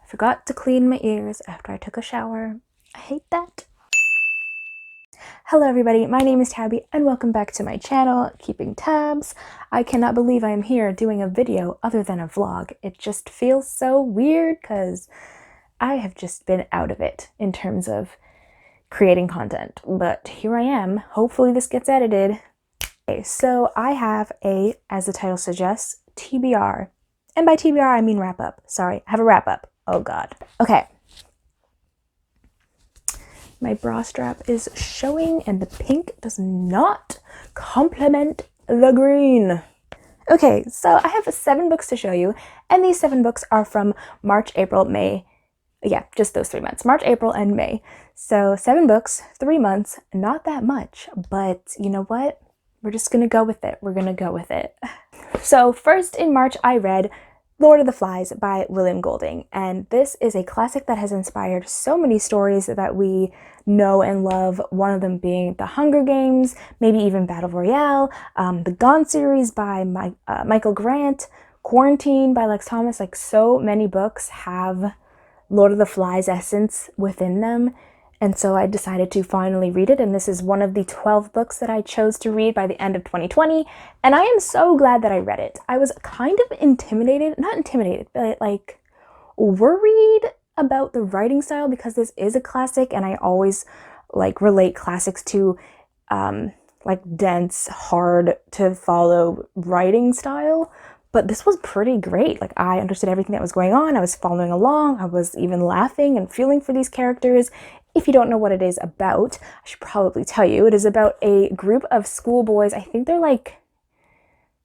Forgot to clean my ears after I took a shower. I hate that. Hello everybody, my name is Tabby and welcome back to my channel, Keeping Tabs. I cannot believe I am here doing a video other than a vlog. It just feels so weird because I have just been out of it in terms of creating content. But here I am. Hopefully this gets edited. Okay, so I have a, as the title suggests, TBR. And by TBR I mean wrap up. Sorry, I have a wrap up. Oh god. Okay. My bra strap is showing and the pink does not complement the green. Okay, so I have 7 books to show you, and these 7 books are from March, April, May. Yeah, just those 3 months, March, April, and May. So 7 books, 3 months, not that much, but you know what? We're just gonna go with it. We're gonna go with it. So first in March, I read Lord of the Flies by William Golding, and this is a classic that has inspired so many stories that we know and love, one of them being The Hunger Games, maybe even Battle Royale, the Gone series by Michael Grant, Quarantine by Lex Thomas. Like, so many books have Lord of the Flies essence within them, and so I decided to finally read it, and this is one of the 12 books that I chose to read by the end of 2020, and I am so glad that I read it. I was kind of not intimidated, but like worried about the writing style because this is a classic, and I always like relate classics to like dense, hard to follow writing style. But this was pretty great. Like, I understood everything that was going on. I was following along. I was even laughing and feeling for these characters. If you don't know what it is about, I should probably tell you. It is about a group of schoolboys. I think they're like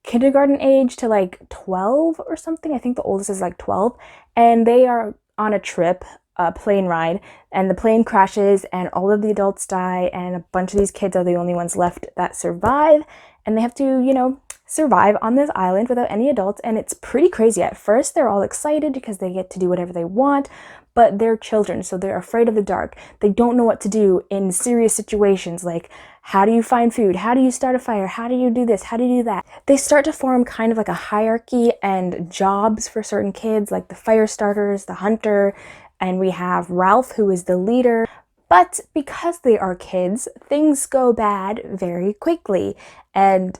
kindergarten age to like 12 or something. I think the oldest is like 12. And they are on a trip, a plane ride, and the plane crashes and all of the adults die, and a bunch of these kids are the only ones left that survive. And they have to, you know, survive on this island without any adults, and it's pretty crazy. At first they're all excited because they get to do whatever they want, but they're children, so they're afraid of the dark. They don't know what to do in serious situations, like how do you find food, how do you start a fire, how do you do this, how do you do that. They start to form kind of like a hierarchy and jobs for certain kids, like the fire starters, the hunter, and we have Ralph, who is the leader. But because they are kids, things go bad very quickly and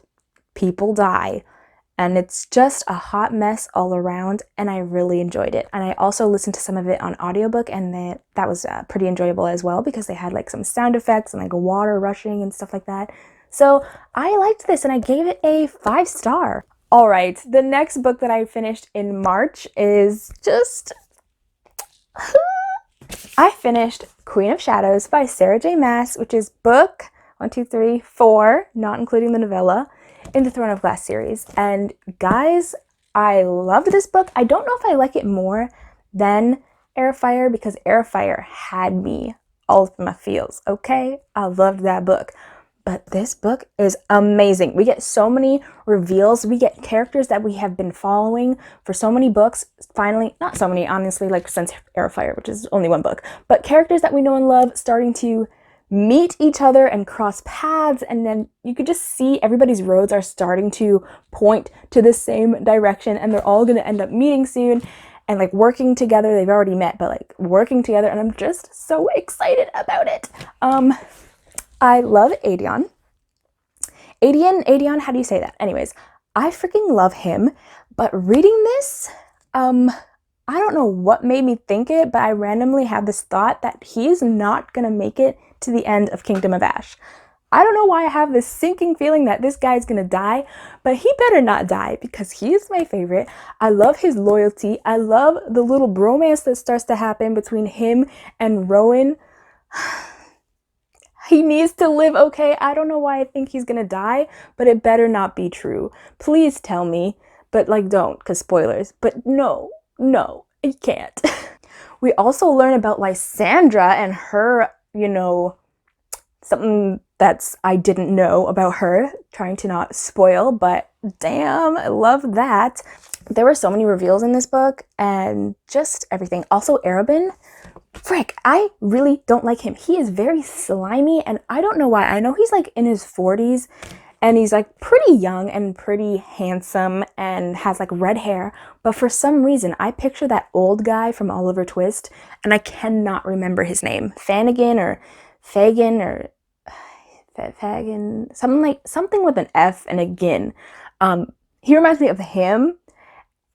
people die, and it's just a hot mess all around, and I really enjoyed it. And I also listened to some of it on audiobook, and that was pretty enjoyable as well because they had like some sound effects and like water rushing and stuff like that. So I liked this and I gave it a 5-star. All right, the next book that I finished in March is just I finished Queen of Shadows by Sarah J. Maas, which is book 1, 2, 3, 4, not including the novella, in the Throne of Glass series. And guys, I loved this book. I don't know if I like it more than Air of Fire because Air of Fire had me all through my feels, okay? I loved that book. But this book is amazing. We get so many reveals. We get characters that we have been following for so many books. Finally, not so many, honestly, like since Air of Fire, which is only 1 book, but characters that we know and love starting to meet each other and cross paths, and then you could just see everybody's roads are starting to point to the same direction, and they're all going to end up meeting soon and like working together. They've already met, but like working together, and I'm just so excited about it. I love Adion, how do you say that? Anyways, I freaking love him, but reading this, I don't know what made me think it, but I randomly had this thought that he is not gonna make it to the end of Kingdom of Ash. I don't know why I have this sinking feeling that this guy's gonna die, but he better not die because he is my favorite. I love his loyalty. I love the little bromance that starts to happen between him and Rowan. He needs to live, okay? I don't know why I think he's gonna die, but it better not be true. Please tell me, but like don't, because spoilers. But no, I can't. We also learn about Lysandra and her, you know, something that's I didn't know about her, trying to not spoil, but damn, I love that. There were so many reveals in this book and just everything. Also, Arabin, frick, I really don't like him. He is very slimy and I don't know why. I know he's like in his 40s and he's like pretty young and pretty handsome and has like red hair, but for some reason I picture that old guy from Oliver Twist, and I cannot remember his name. Fagin or something with an F and a gin. He reminds me of him,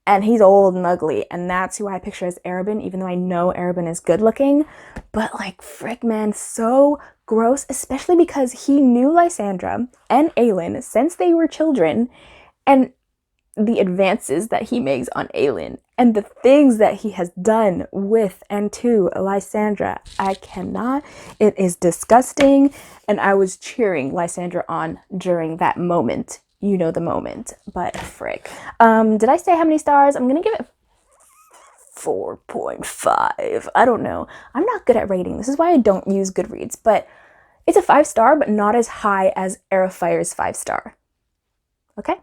and he's old and ugly, and that's who I picture as Arabin, even though I know Arabin is good looking. But like, frick man, so gross, especially because he knew Lysandra and Aelin since they were children, and the advances that he makes on Aelin and the things that he has done with and to Lysandra, I cannot. It is disgusting, and I was cheering Lysandra on during that moment. You know the moment, but frick. Did I say how many stars? I'm gonna give it 4.5. I don't know. I'm not good at rating. This is why I don't use Goodreads, but it's a 5-star, but not as high as Airifire's 5-star. Okay?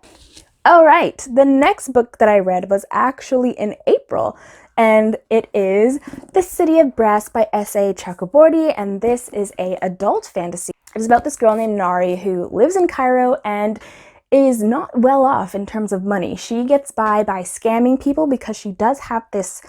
All right. The next book that I read was actually in April, and it is The City of Brass by S.A. Chakraborty, and this is a adult fantasy. It's about this girl named Nari who lives in Cairo and is not well off in terms of money. She gets by scamming people because she does have this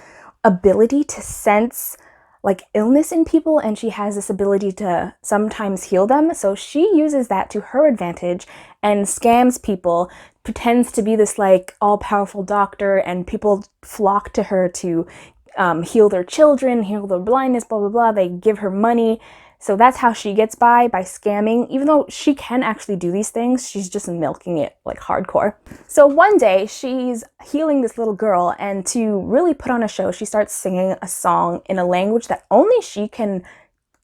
ability to sense like illness in people, and she has this ability to sometimes heal them. So she uses that to her advantage and scams people, pretends to be this like all-powerful doctor, and people flock to her to heal their children, heal their blindness, blah, blah, blah. They give her money. So that's how she gets by scamming. Even though she can actually do these things, she's just milking it like hardcore. So one day she's healing this little girl, and to really put on a show, she starts singing a song in a language that only she can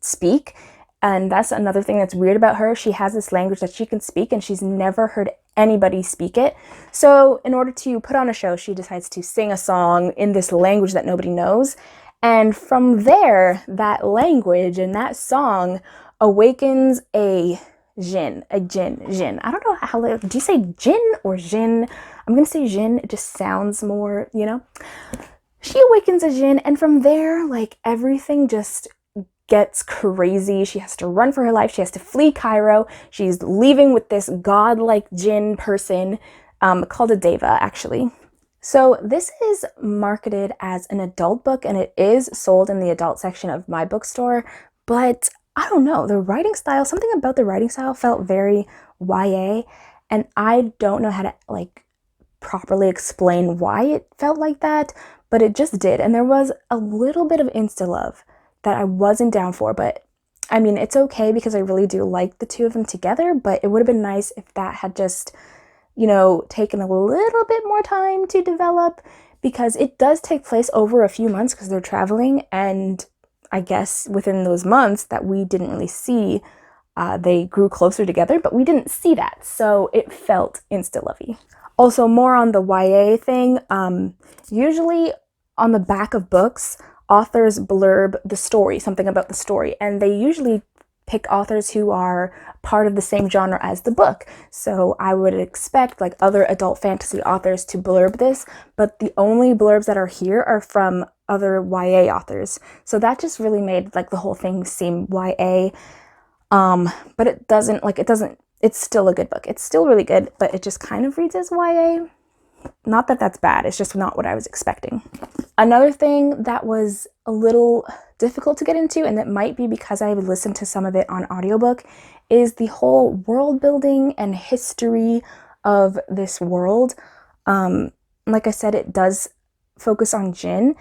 speak. And that's another thing that's weird about her. She has this language that she can speak, and she's never heard anybody speak it. So in order to put on a show, she decides to sing a song in this language that nobody knows. And from there, that language and that song awakens a jinn. I don't know how, do you say jinn or jinn? I'm going to say jinn. It just sounds more, you know. She awakens a jinn, and from there, like, everything just gets crazy. She has to run for her life. She has to flee Cairo. She's leaving with this godlike jinn person called a deva, actually. So this is marketed as an adult book, and it is sold in the adult section of my bookstore, but I don't know, the writing style, something about the writing style felt very YA, and I don't know how to like properly explain why it felt like that, but it just did. And there was a little bit of insta-love that I wasn't down for, but I mean, it's okay because I really do like the two of them together, but it would have been nice if that had just, you know, taken a little bit more time to develop, because it does take place over a few months because they're traveling, and I guess within those months that we didn't really see, they grew closer together, but we didn't see that, so it felt insta-lovey. Also, more on the YA thing, usually on the back of books, authors blurb the story, something about the story, and they usually pick authors who are part of the same genre as the book. So I would expect like other adult fantasy authors to blurb this, but the only blurbs that are here are from other YA authors. So that just really made like the whole thing seem YA. But it's still a good book. It's still really good, but it just kind of reads as YA. Not that that's bad, it's just not what I was expecting. Another thing that was a little difficult to get into, and that might be because I listened to some of it on audiobook, is the whole world building and history of this world. Like I said, it does focus on jinn,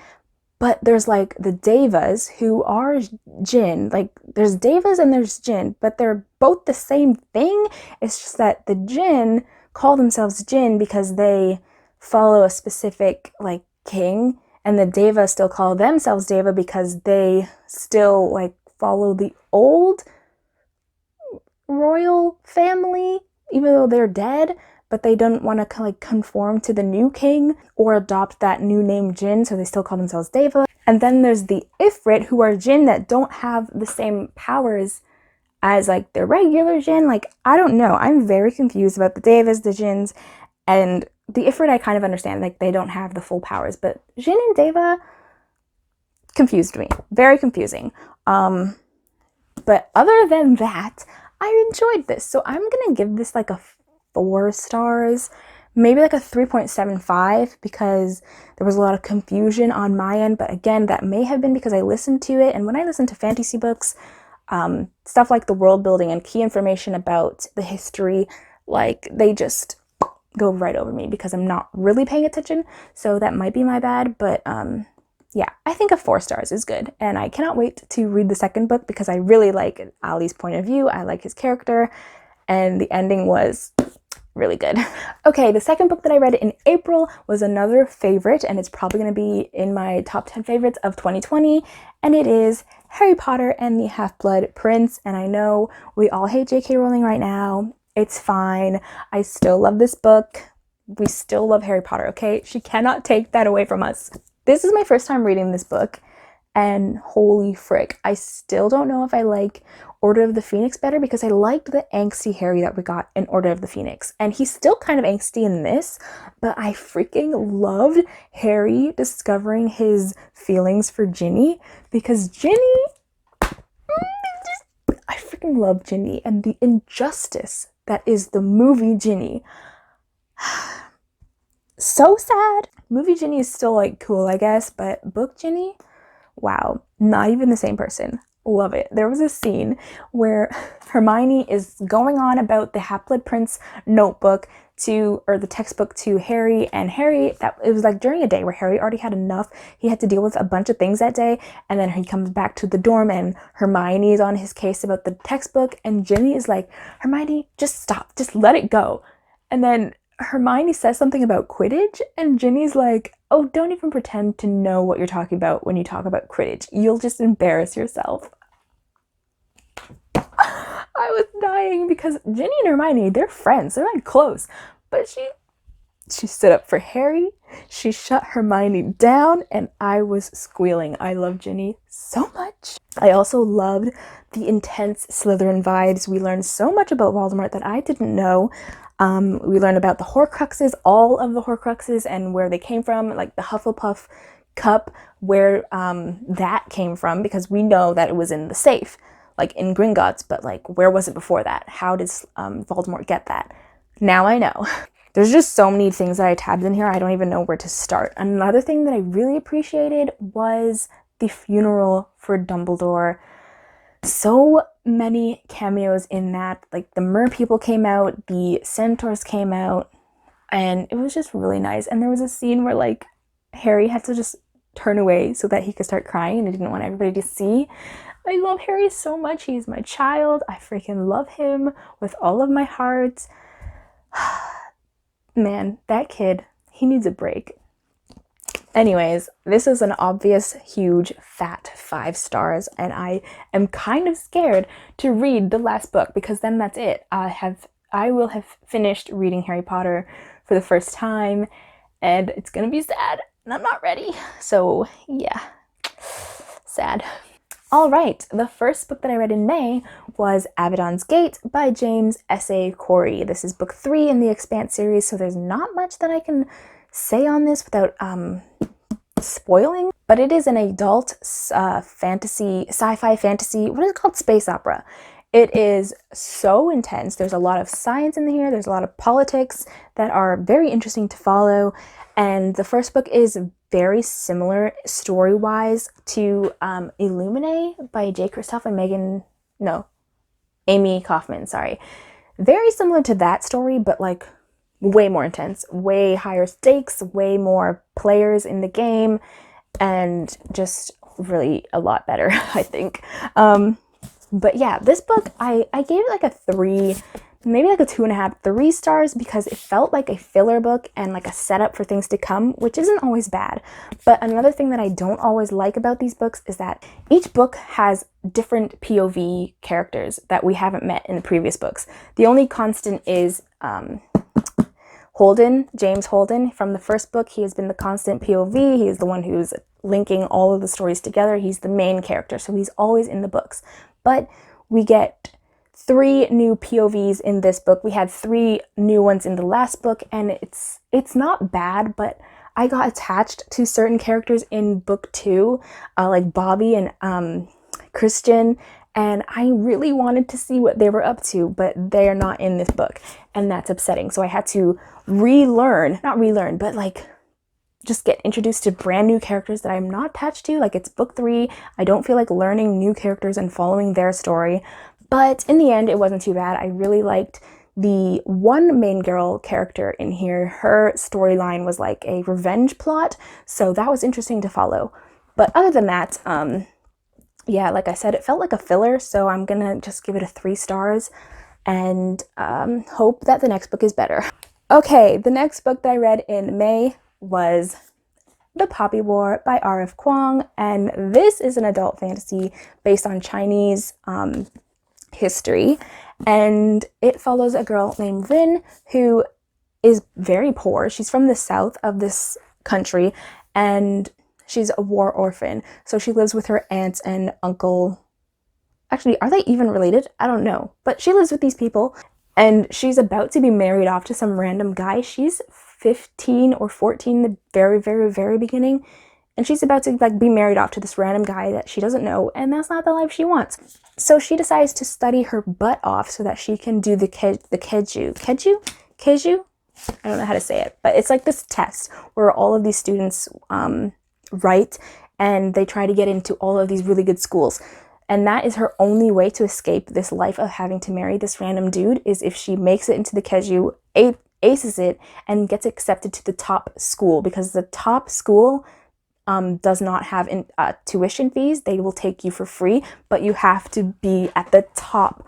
but there's like the devas who are jinn. Like there's devas and there's jinn, but they're both the same thing. It's just that the jinn call themselves jinn because they follow a specific like king, and the deva still call themselves deva because they still like follow the old royal family, even though they're dead, but they don't want to like conform to the new king or adopt that new name jinn, so they still call themselves deva. And then there's the ifrit, who are jinn that don't have the same powers as like the regular jinn. Like, I don't know, I'm very confused about the devas, the jinns, and the ifrit I kind of understand, like they don't have the full powers, but jinn and deva confused me, very confusing. But other than that, I enjoyed this, so I'm gonna give this like a 4 stars, maybe like a 3.75, because there was a lot of confusion on my end. But again, that may have been because I listened to it, and when I listen to fantasy books, stuff like the world building and key information about the history, like they just go right over me because I'm not really paying attention. So that might be my bad, but yeah, I think a 4 stars is good, and I cannot wait to read the second book because I really like Ali's point of view. I like his character, and the ending was really good. Okay, the second book that I read in April was another favorite, and it's probably going to be in my top 10 favorites of 2020, and it is Harry Potter and the Half-Blood Prince. And I know we all hate J.K. Rowling right now. It's fine. I still love this book. We still love Harry Potter, okay? She cannot take that away from us. This is my first time reading this book, and holy frick, I still don't know if I like Order of the Phoenix better, because I liked the angsty Harry that we got in Order of the Phoenix, and he's still kind of angsty in this, but I freaking loved Harry discovering his feelings for Ginny, because Ginny, I freaking love Ginny, and the injustice that is the movie Ginny. So sad. Movie Ginny is still like cool, I guess, but book Ginny, wow, not even the same person. Love it. There was a scene where Hermione is going on about the Half-Blood Prince notebook or the textbook to Harry, and Harry, it was like during a day where Harry already had enough. He had to deal with a bunch of things that day, and then he comes back to the dorm and Hermione is on his case about the textbook, and Ginny is like, Hermione, just stop, just let it go. And then Hermione says something about Quidditch, and Ginny's like, oh, don't even pretend to know what you're talking about when you talk about Quidditch. You'll just embarrass yourself. I was dying because Ginny and Hermione, they're friends. They're like close. But she stood up for Harry. She shut Hermione down, and I was squealing. I love Ginny so much. I also loved the intense Slytherin vibes. We learned so much about Voldemort that I didn't know. We learned about the Horcruxes, all of the Horcruxes, and where they came from, like the Hufflepuff cup, where that came from, because we know that it was in the safe, like in Gringotts, but like where was it before that? How did Voldemort get that? Now I know. There's just so many things that I tabbed in here, I don't even know where to start. Another thing that I really appreciated was the funeral for Dumbledore. So many cameos in that, like the mer people came out, the centaurs came out, and it was just really nice. And there was a scene where like Harry had to just turn away so that he could start crying, and he didn't want everybody to see. I love Harry so much. He's my child. I freaking love him with all of my heart. Man, that kid, he needs a break. Anyways, this is an obvious, huge, fat 5 stars, and I am kind of scared to read the last book, because then that's it. I will have finished reading Harry Potter for the first time, and it's gonna be sad, and I'm not ready. So yeah, sad. All right, the first book that I read in May was Abaddon's Gate by James S.A. Corey. This is book 3 in the Expanse series, so there's not much that I can say on this without spoiling, but it is an adult fantasy, sci-fi fantasy, what is it called? Space opera. It is so intense. There's a lot of science in here. There's a lot of politics that are very interesting to follow. And the first book is very similar story-wise to Illuminae by J. Kristoff and Amy Kaufman, sorry. Very similar to that story, but like way more intense, way higher stakes, way more players in the game, and just really a lot better, I think. But yeah, this book, I gave it like a 3, maybe like a 2.5, 3 stars, because it felt like a filler book and like a setup for things to come, which isn't always bad. But another thing that I don't always like about these books is that each book has different POV characters that we haven't met in the previous books. The only constant is Holden, James Holden. From the first book, he has been the constant POV. He is the one who's linking all of the stories together. He's the main character, so he's always in the books. But we get 3 new POVs in this book. We had 3 new ones in the last book, and it's not bad, but I got attached to certain characters in book 2, like Bobby and Christian and I really wanted to see what they were up to, but they're not in this book, and that's upsetting. So I had to not relearn, but like just get introduced to brand new characters that I'm not attached to. Like, it's book 3. I don't feel like learning new characters and following their story. But in the end, it wasn't too bad. I really liked the one main girl character in here. Her storyline was like a revenge plot, so that was interesting to follow. But other than that, yeah, like I said, it felt like a filler, so I'm gonna just give it a 3 stars and hope that the next book is better. Okay, the next book that I read in May was The Poppy War by R.F. Kuang, and this is an adult fantasy based on Chinese history, and it follows a girl named Rin who is very poor. She's from the south of this country, and she's a war orphan, so she lives with her aunts and uncle. Actually, are they even related? I don't know, but she lives with these people, and she's about to be married off to some random guy. She's 15 or 14 the very, very, very beginning, and she's about to like be married off to this random guy that she doesn't know, and that's not the life she wants. So she decides to study her butt off so that she can do the keju. I don't know how to say it, but it's like this test where all of these students write, and they try to get into all of these really good schools. And that is her only way to escape this life of having to marry this random dude, is if she makes it into the keju, aces it, and gets accepted to the top school, because the top school does not have tuition fees. They will take you for free, but you have to be at the top.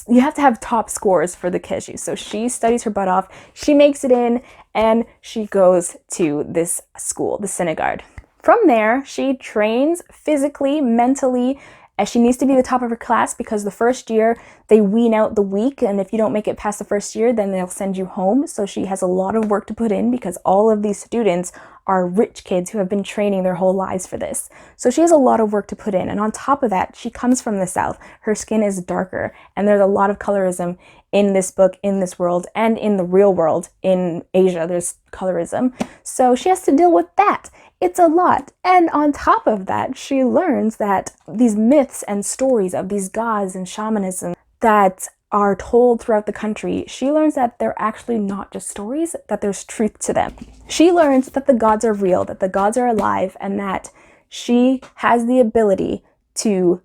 You have to have top scores for the keju. So she studies her butt off, she makes it in, and she goes to this school, the synagogue. From there, she trains physically, mentally, as she needs to be the top of her class, because the first year they wean out the weak, and if you don't make it past the first year, then they'll send you home. So she has a lot of work to put in, because all of these students are rich kids who have been training their whole lives for this. So she has a lot of work to put in, and on top of that, she comes from the south. Her skin is darker, and there's a lot of colorism in this book, in this world, and in the real world. In Asia, there's colorism. So she has to deal with that. It's a lot. And on top of that, she learns that these myths and stories of these gods and shamanism that are told throughout the country, she learns that they're actually not just stories, that there's truth to them. She learns that the gods are real, that the gods are alive, and that she has the ability to,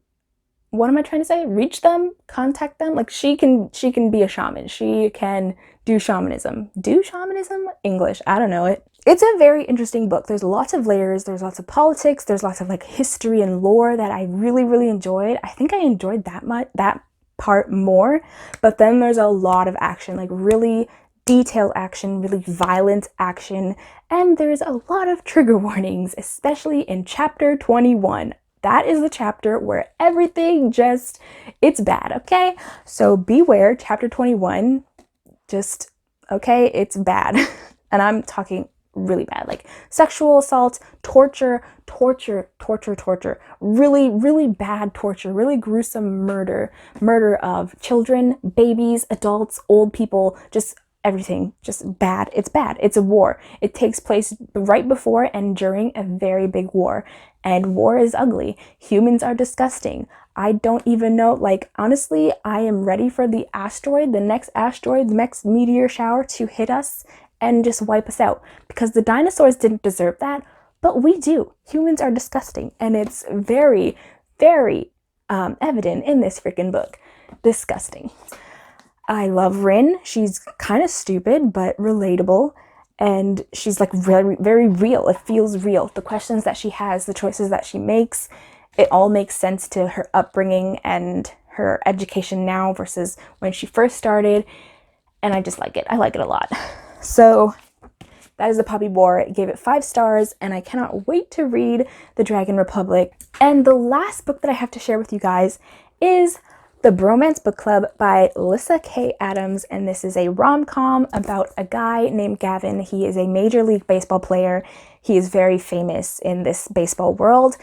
what am I trying to say? Reach them, contact them. Like, she can be a shaman. She can do shamanism. Do shamanism? English, I don't know it. It's a very interesting book. There's lots of layers, there's lots of politics, there's lots of like history and lore that I really, really enjoyed. I think I enjoyed that part more, but then there's a lot of action, like really detailed action, really violent action, and there's a lot of trigger warnings, especially in chapter 21. That is the chapter where everything just, it's bad, okay? So beware, chapter 21, just, okay, it's bad. And I'm talking really bad, like sexual assault, torture, really, really bad torture, really gruesome murder of children, babies, adults, old people, just everything, just bad. It's bad. It's a war. It takes place right before and during a very big war, and war is ugly. Humans are disgusting. I don't even know, like, honestly, I am ready for the next meteor shower to hit us and just wipe us out, because the dinosaurs didn't deserve that, but we do. Humans are disgusting, and it's very, very evident in this freaking book. Disgusting. I love Rin. She's kind of stupid, but relatable, and she's like very, very real. It feels real. The questions that she has, the choices that she makes, it all makes sense to her upbringing and her education now versus when she first started, and I just like it. I like it a lot. So that is The Poppy War. I gave it 5 stars, and I cannot wait to read The Dragon Republic. And the last book that I have to share with you guys is The Bromance Book Club by Lyssa Kay Adams, and this is a rom-com about a guy named Gavin. He is a Major League Baseball player. He is very famous in this baseball world.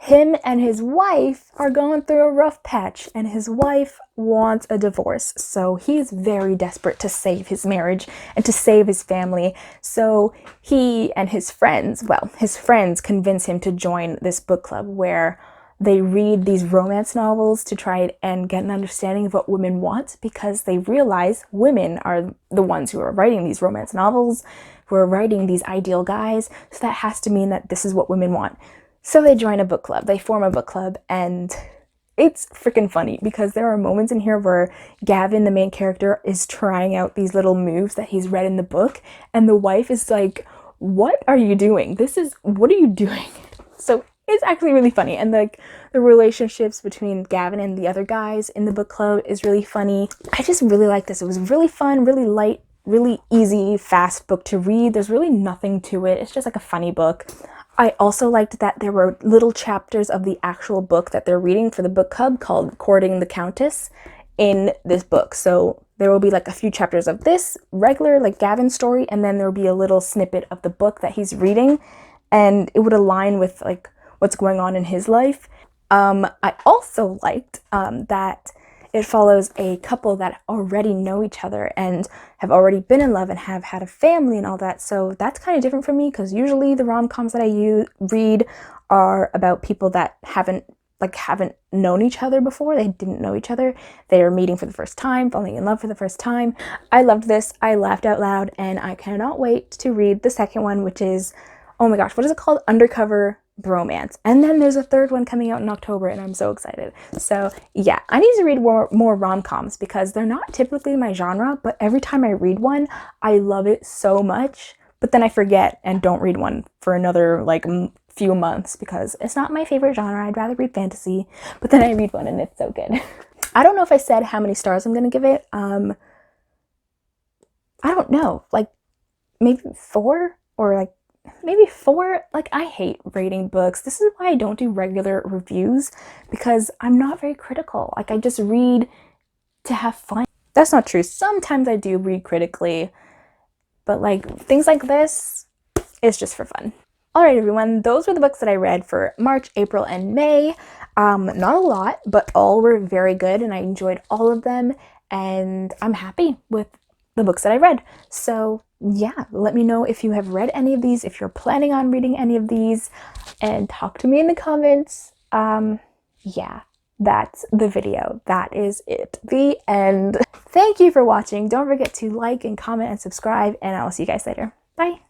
Him and his wife are going through a rough patch, and his wife wants a divorce. So he is very desperate to save his marriage and to save his family. So he and his friends convince him to join this book club where they read these romance novels to try and get an understanding of what women want, because they realize women are the ones who are writing these romance novels, who are writing these ideal guys, so that has to mean that this is what women want. So they join a book club, they form a book club, and it's freaking funny because there are moments in here where Gavin, the main character, is trying out these little moves that he's read in the book, and the wife is like, what are you doing? What are you doing? So it's actually really funny, and like the relationships between Gavin and the other guys in the book club is really funny. I just really like this. It was really fun, really light, really easy, fast book to read. There's really nothing to it. It's just like a funny book. I also liked that there were little chapters of the actual book that they're reading for the book club called Courting the Countess in this book. So there will be like a few chapters of this regular like Gavin story, and then there will be a little snippet of the book that he's reading, and it would align with like what's going on in his life. I also liked that it follows a couple that already know each other and have already been in love and have had a family and all that. So that's kind of different for me, because usually the rom-coms that I read are about people that haven't known each other before. They didn't know each other. They are meeting for the first time, falling in love for the first time. I loved this. I laughed out loud, and I cannot wait to read the second one, which is, oh my gosh, what is it called? Undercover Bromance. And then there's a third one coming out in October, and I'm so excited. So yeah, I need to read more rom-coms because they're not typically my genre, but every time I read one, I love it so much. But then I forget and don't read one for another like few months because it's not my favorite genre. I'd rather read fantasy, but then I read one and it's so good. I don't know if I said how many stars I'm gonna give it. I don't know, like maybe 4 or like maybe 4. Like, I hate rating books. This is why I don't do regular reviews, because I'm not very critical. Like, I just read to have fun. That's not true. Sometimes I do read critically, but like things like this, it's just for fun. All right, everyone, those were the books that I read for March, April, and May. Not a lot, but all were very good, and I enjoyed all of them, and I'm happy with the books that I read. So yeah, let me know if you have read any of these, if you're planning on reading any of these, and talk to me in the comments. Yeah, that's the video. That is it. The end. Thank you for watching. Don't forget to like and comment and subscribe, and I'll see you guys later. Bye.